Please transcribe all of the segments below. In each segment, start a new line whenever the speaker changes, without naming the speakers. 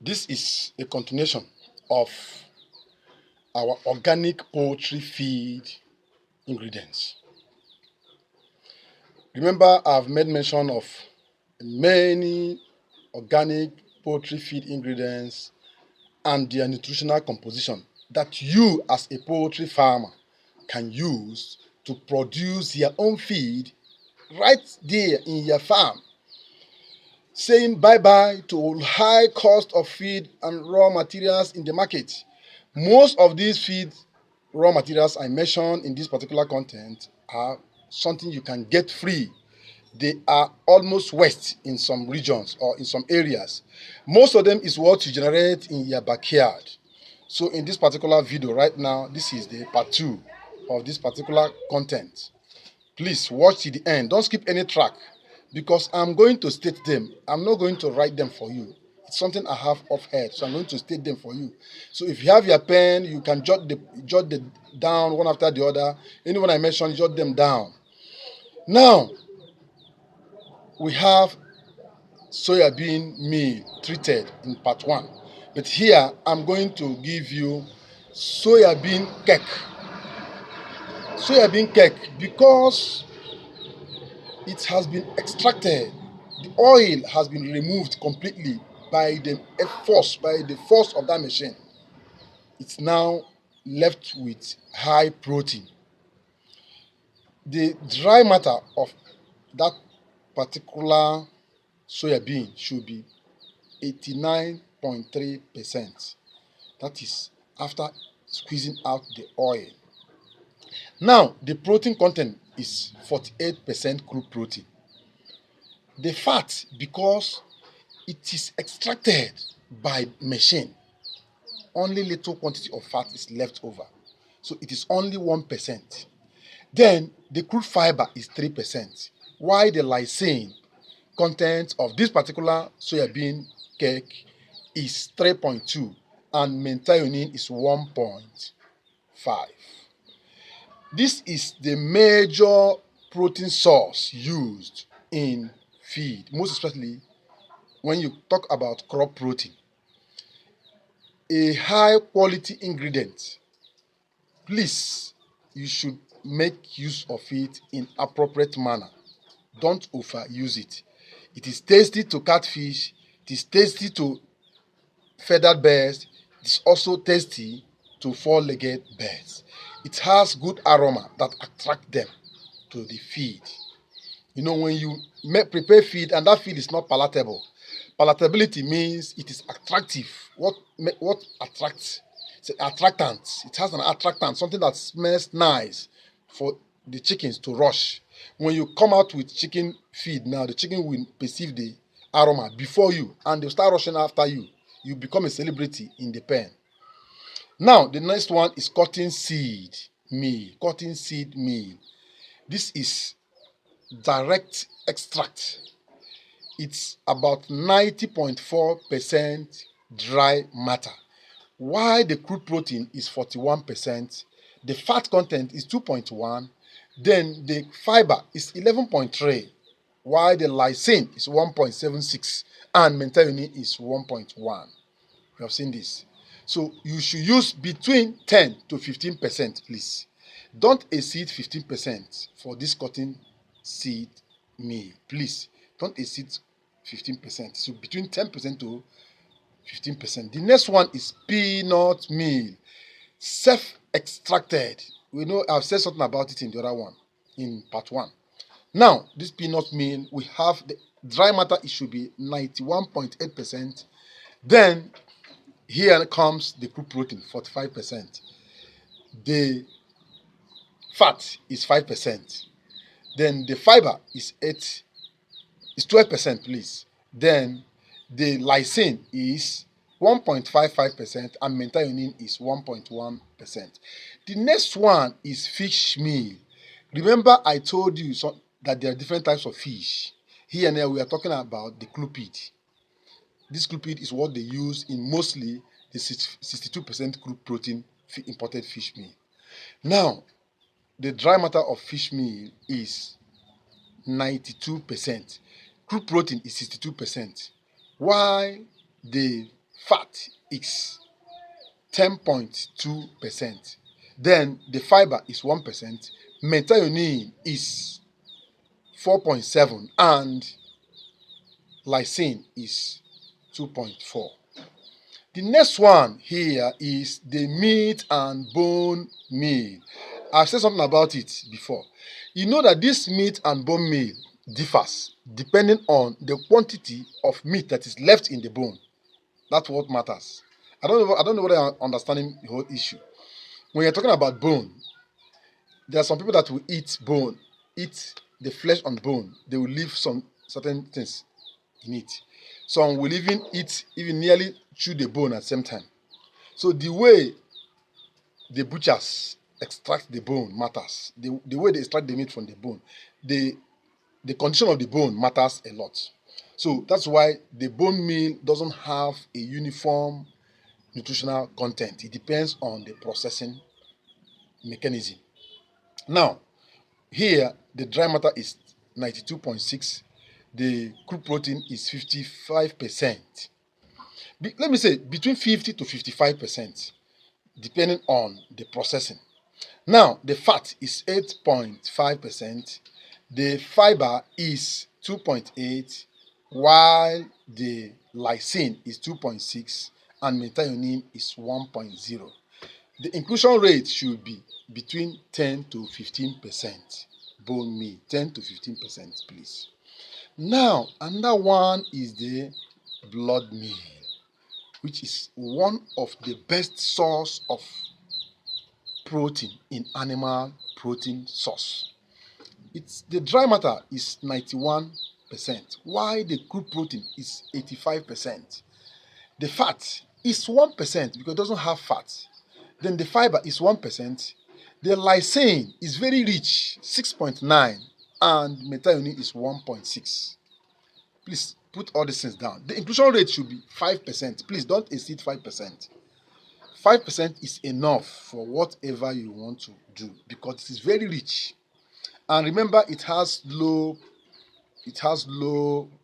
This is a continuation of our organic poultry feed ingredients. Remember, I've made mention of many organic poultry feed ingredients and their nutritional composition that you as a poultry farmer can use to produce your own feed right there in your farm, saying bye-bye to high cost of feed and raw materials in the market. Most of these feed raw materials I mentioned in this particular content are something you can get free. They are almost waste in some regions or in some areas. Most of them is what you generate in your backyard. So in this particular video right now, this is the part 2 of this particular content. Please watch to the end. Don't skip any track because I'm going to state them. I'm not going to write them for you. It's something I have off head, so I'm going to state them for you. So if you have your pen, you can jot the down one after the other. Anyone I mentioned, jot them down. Now, we have soybean meal treated in part 1. But here, I'm going to give you soybean cake. Soybean cake, because it has been extracted. The oil has been removed completely by the force of that machine. It's now left with high protein. The dry matter of that particular soybean should be 89.3%. That is after squeezing out the oil. Now, the protein content is 48% crude protein. The fat, because it is extracted by machine, only little quantity of fat is left over. So it is only 1%. Then the crude fiber is 3%. While the lysine content of this particular soybean cake is 3.2 and methionine is 1.5. This is the major protein source used in feed, most especially when you talk about crop protein. A high quality ingredient, please, you should make use of it in appropriate manner. Don't overuse it. It is tasty to catfish, it is tasty to feathered birds, it is also tasty to four-legged birds. It has good aroma that attract them to the feed. You know, when you prepare feed and that feed is not palatable, palatability means it is attractive. What attracts? It's an attractant. It has an attractant, something that smells nice for the chickens to rush. When you come out with chicken feed now, the chicken will perceive the aroma before you and they'll start rushing after you. You become a celebrity in the pen. Now, the next one is cotton seed meal. Cotton seed meal. This is direct extract. It's about 90.4% dry matter. While the crude protein is 41%, the fat content is 2.1, then the fiber is 11.3, while the lysine is 1.76 and methionine is 1.1. We have seen this. So you should use between 10 to 15%, please. Don't exceed 15% for this cotton seed meal, please. Don't exceed 15%. So between 10% to 15%. The next one is peanut meal, self-extracted. We know I've said something about it in the other one, in part 1. Now, this peanut meal, we have the dry matter, it should be 91.8%. Then here comes the crude protein, 45%. The fat is 5%. Then the fiber is 12%, please. Then the lysine is 1.55% and methionine is 1.1%. The next one is fish meal. Remember I told you that there are different types of fish. Here and there we are talking about the clupid. This clupid is what they use in mostly the 62% crude protein imported fish meal. Now, the dry matter of fish meal is 92%. Crude protein is 62%. While the fat is 10.2%. Then the fiber is 1%, methionine is 4.7, and lysine is 2.4. The next one here is the meat and bone meal. I've said something about it before. You know that this meat and bone meal differs depending on the quantity of meat that is left in the bone. That's what matters. I don't know whether I'm understanding the whole issue. When you're talking about bone, there are some people that will eat bone, eat the flesh on bone. They will leave some certain things in it. Some will even eat, even nearly chew the bone at the same time. So the way the butchers extract the bone matters. The way they extract the meat from the bone, the condition of the bone matters a lot. So that's why the bone meal doesn't have a uniform nutritional content. It depends on the processing mechanism. Now, here the dry matter is 92.6. The crude protein is 55%. Let me say between 50 to 55%, depending on the processing. Now, the fat is 8.5%. The fiber is 2.8, while the lysine is 2.6 and methionine is 1.0. The inclusion rate should be between 10 to 15%. Bone meal, 10 to 15%, please. Now, another one is the blood meal, which is one of the best source of protein in animal protein source. The dry matter is 91%, while the crude protein is 85%. The fat is 1% because it doesn't have fat. Then the fiber is 1%. The lysine is very rich, 6.9, and methionine is 1.6. Please put all these things down. The inclusion rate should be 5%. Please don't exceed 5%. 5% is enough for whatever you want to do because it is very rich. And remember, it has low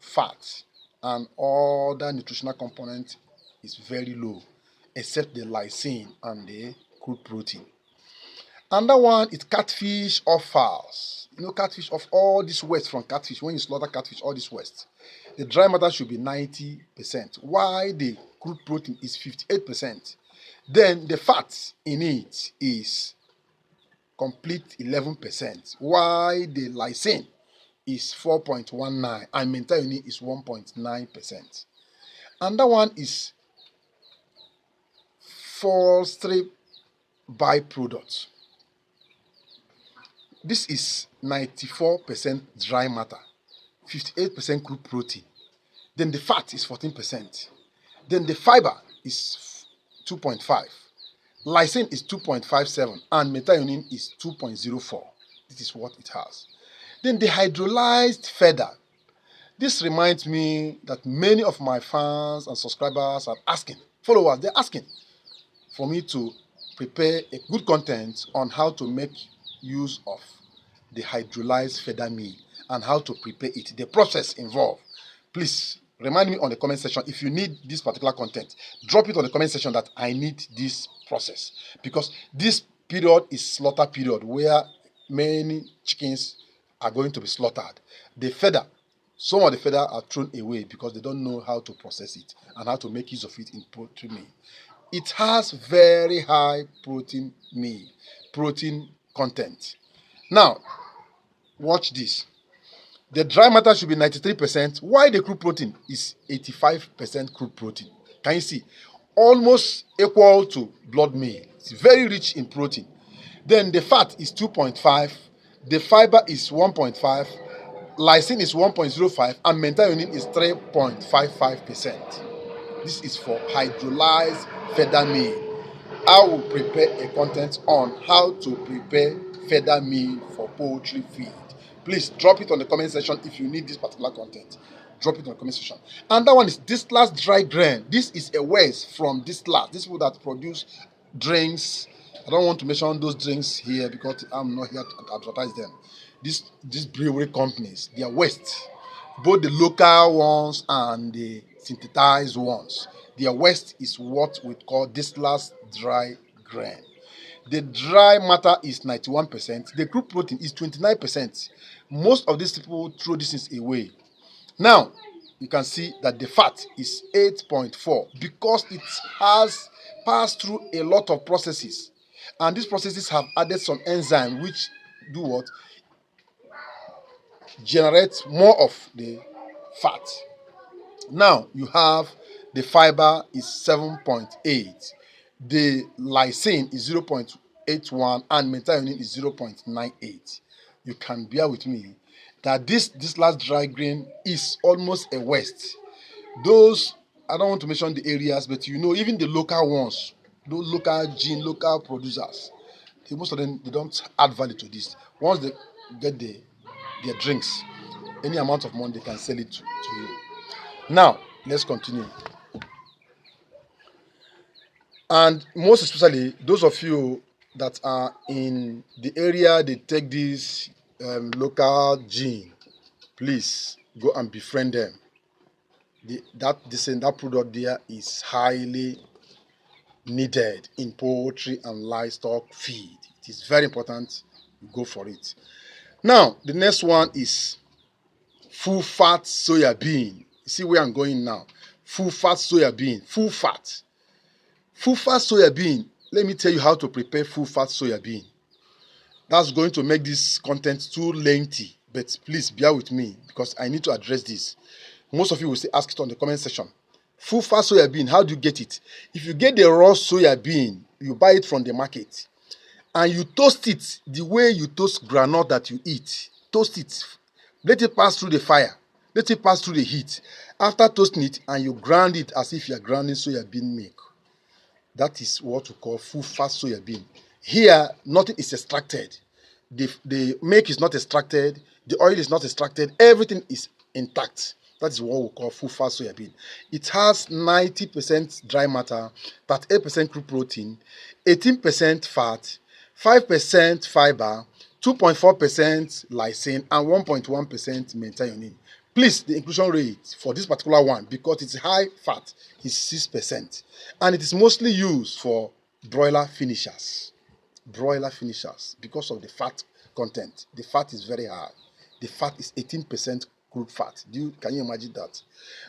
fat, and all the nutritional component is very low, except the lysine and the crude protein. Another one is catfish offals. You know, catfish of all this waste from catfish. When you slaughter catfish, all this waste. The dry matter should be 90%, while the crude protein is 58%. Then the fat in it is complete 11%, while the lysine is 4.19 and methionine is 1.9%. Another one is poultry byproducts. This is 94% dry matter, 58% crude protein. Then the fat is 14%. Then the fiber is 2.5. Lysine is 2.57 and methionine is 2.04. This is what it has. Then the hydrolyzed feather. This reminds me that many of my fans and subscribers are asking, followers, they're asking for me to prepare a good content on how to make use of the hydrolyzed feather meal and how to prepare it, the process involved. Please remind me on the comment section if you need this particular content. Drop it on the comment section that I need this process, because this period is slaughter period where many chickens are going to be slaughtered. The feather, some of the feather are thrown away because they don't know how to process it and how to make use of it in poultry meal. It has very high protein content. Now, watch this. The dry matter should be 93%, while the crude protein is 85% crude protein. Can you see? Almost equal to blood meal. It's very rich in protein. Then the fat is 2.5, the fiber is 1.5, lysine is 1.05, and methionine is 3.55%. This is for hydrolyzed feather meal. I will prepare a content on how to prepare feather meal for poultry feed. Please drop it on the comment section if you need this particular content. Drop it on the comment section. And that one is distillers dry grain. This is a waste from distillers. These people that produce drinks. I don't want to mention those drinks here because I'm not here to advertise them. These brewery companies, they are waste. Both the local ones and the synthesized ones. Their waste is what we call distillers dry grain. The dry matter is 91%. The crude protein is 29%. Most of these people throw this things away. Now, you can see that the fat is 8.4 because it has passed through a lot of processes. And these processes have added some enzyme which do what? Generate more of the fat. Now, you have the fiber is 7.8. The lysine is 0.81 and methionine is 0.98. You can bear with me that this last dry grain is almost a waste. Those, I don't want to mention the areas, but you know, even the local ones, those local gene, local producers, most of them, they don't add value to this. Once they get their drinks, any amount of money, they can sell it to you. Now, let's continue. And most especially, those of you that are in the area, they take this local gene, please go and befriend them. That product there is highly needed in poultry and livestock feed. It is very important you go for it. Now, the next one is full fat soya bean. You see where I'm going now. Full fat soya bean. Full fat. Full fat soya bean. Let me tell you how to prepare full fat soya bean. That's going to make this content too lengthy, but please bear with me because I need to address this. Most of you will say ask it on the comment section. Full fat soya bean, how do you get it? If you get the raw soya bean, you buy it from the market and you toast it the way you toast groundnut that you eat. Toast it. Let it pass through the fire. Let it pass through the heat. After toasting it, and you grind it as if you are grinding soya bean milk. That is what we call full fat soya bean. Here, nothing is extracted. The milk is not extracted. The oil is not extracted. Everything is intact. That is what we call full fat soya bean. It has 90% dry matter, 38% crude protein, 18% fat, 5% fiber, 2.4% lysine, and 1.1% methionine. Please, the inclusion rate for this particular one, because it's high fat, is 6%. And it is mostly used for broiler finishers. Broiler finishers, because of the fat content. The fat is very high. The fat is 18% crude fat. Can you imagine that?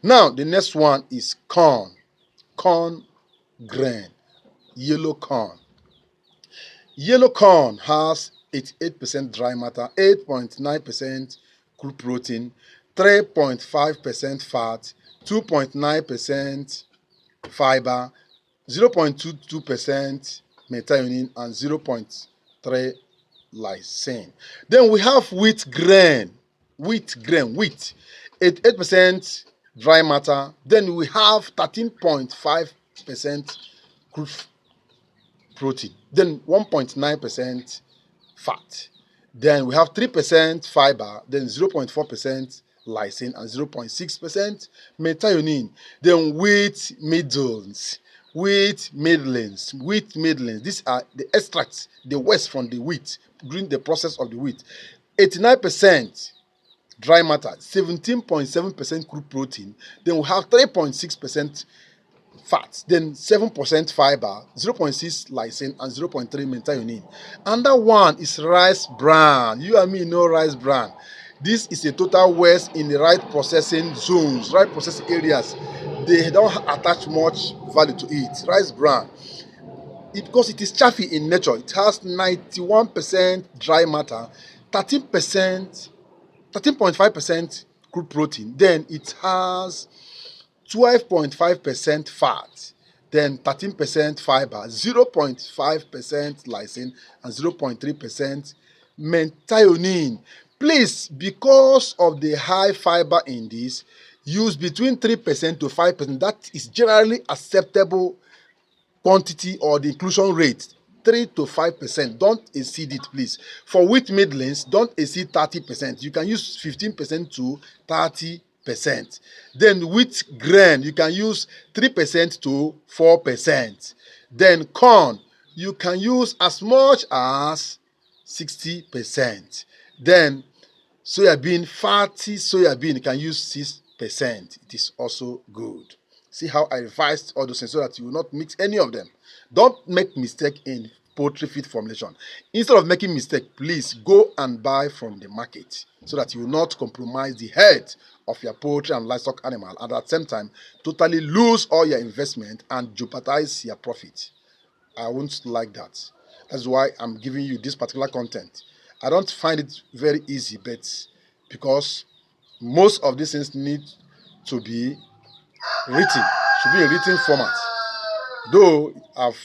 Now, the next one is corn. Corn grain. Yellow corn. Yellow corn has 88% dry matter, 8.9% crude protein, 3.5% fat, 2.9% fiber, 0.22% methionine, and 0.3 lysine. Then we have wheat grain. Wheat, 88% dry matter. Then we have 13.5% crude protein. Then 1.9% fat. Then we have 3% fiber. Then 0.4% lysine and 0.6% methionine. Then wheat middlings. These are the extracts, the waste from the wheat during the process of the wheat. 89% dry matter, 17.7% crude protein. Then we have 3.6% fat, then 7% fiber, 0.6 lysine, and 0.3 methionine. And that one is rice bran. You and me know rice bran. This is a total waste in the right processing zones, right processing areas. They don't attach much value to it. Rice bran, because it is chaffy in nature, it has 91% dry matter, 13.5% crude protein. Then it has 12.5% fat, then 13% fiber, 0.5% lysine, and 0.3% methionine. Please, because of the high fiber in this, use between 3% to 5%. That is generally acceptable quantity or the inclusion rate. 3 to 5%. Don't exceed it, please. For wheat middlings, don't exceed 30%. You can use 15% to 30%. Then wheat grain, you can use 3% to 4%. Then corn, you can use as much as 60%. Then soya bean, fatty soya bean, you can use 6%. It is also good. See how I revised all those things so that you will not mix any of them. Don't make mistake in poultry feed formulation. Instead of making mistake, please go and buy from the market so that you will not compromise the health of your poultry and livestock animal, and at the same time totally lose all your investment and jeopardize your profit. I won't like that. That's why I'm giving you this particular content. I don't find it very easy, but because most of these things need to be written, should be in written format. Though I have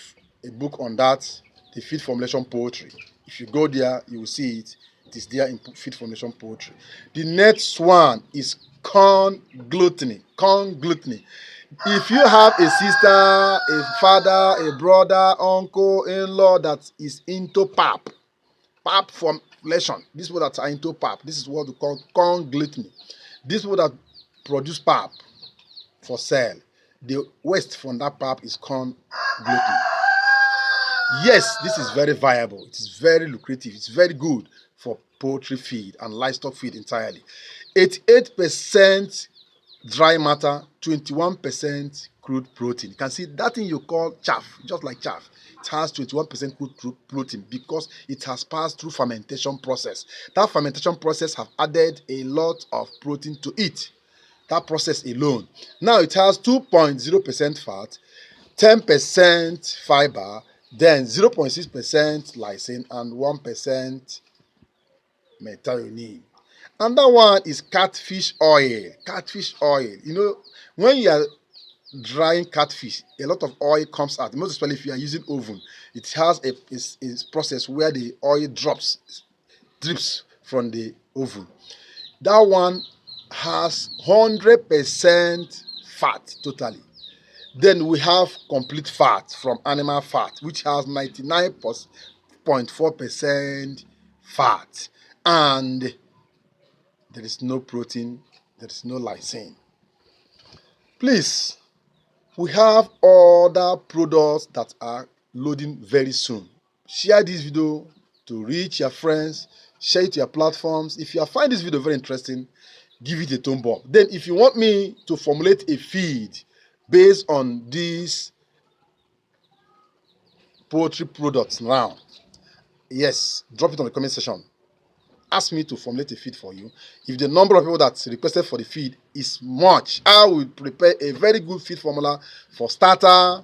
a book on that, the feed formulation poultry. If you go there, you will see it. It is there in feed formulation poultry. The next one is corn gluttony. Corn gluttony. If you have a sister, a father, a brother, uncle, in-law that is into pap formulation, these people that are into pap, this is what we call corn gluttony. These people that produce pap for sale, the waste from that pap is corn gluttony. Yes, this is very viable. It is very lucrative. It's very good for poultry feed and livestock feed entirely. 88% dry matter, 21% crude protein. You can see that thing you call chaff, just like chaff. It has 21% crude protein because it has passed through fermentation process. That fermentation process have added a lot of protein to it. That process alone. Now it has 2.0% fat, 10% fiber, then 0.6% lysine and 1% methionine. And that one is catfish oil. Catfish oil. You know, when you are drying catfish, a lot of oil comes out. Most especially if you are using oven, it has a process where the oil drips from the oven. That one has 100% fat totally. Then we have complete fat from animal fat, which has 99.4% fat. And there is no protein, there is no lysine. Please, we have other products that are loading very soon. Share this video to reach your friends, share it to your platforms. If you find this video very interesting, give it a thumb up. Then if you want me to formulate a feed based on these poultry products now, yes, drop it on the comment section. Ask me to formulate a feed for you. If the number of people that's requested for the feed is much, I will prepare a very good feed formula for starter,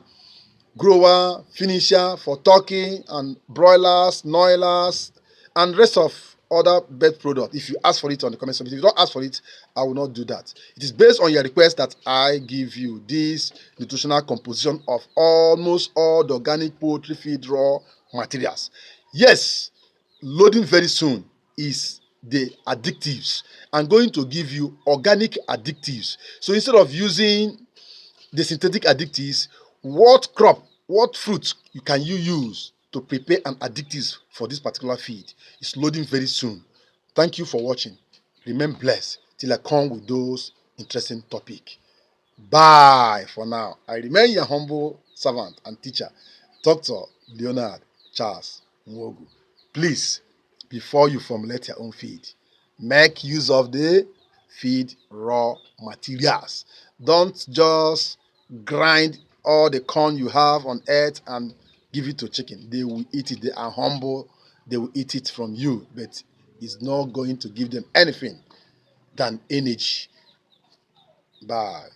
grower, finisher, for turkey and broilers, noilers, and rest of other bird products. If you ask for it on the comment section, if you don't ask for it, I will not do that. It is based on your request that I give you this nutritional composition of almost all the organic poultry feed raw materials. Yes, loading very soon is the additives. I'm going to give you organic additives. So instead of using the synthetic additives, what fruit can you use to prepare an additives for this particular feed? It's loading very soon. Thank you for watching. Remain blessed till I come with those interesting topics. Bye for now. I remain your humble servant and teacher, Dr. Leonard Charles Nwaogu. Please, before you formulate your own feed, make use of the feed raw materials. Don't just grind all the corn you have on earth and give it to chicken. They will eat it. They are humble. They will eat it from you, but it's not going to give them anything than energy. Bye.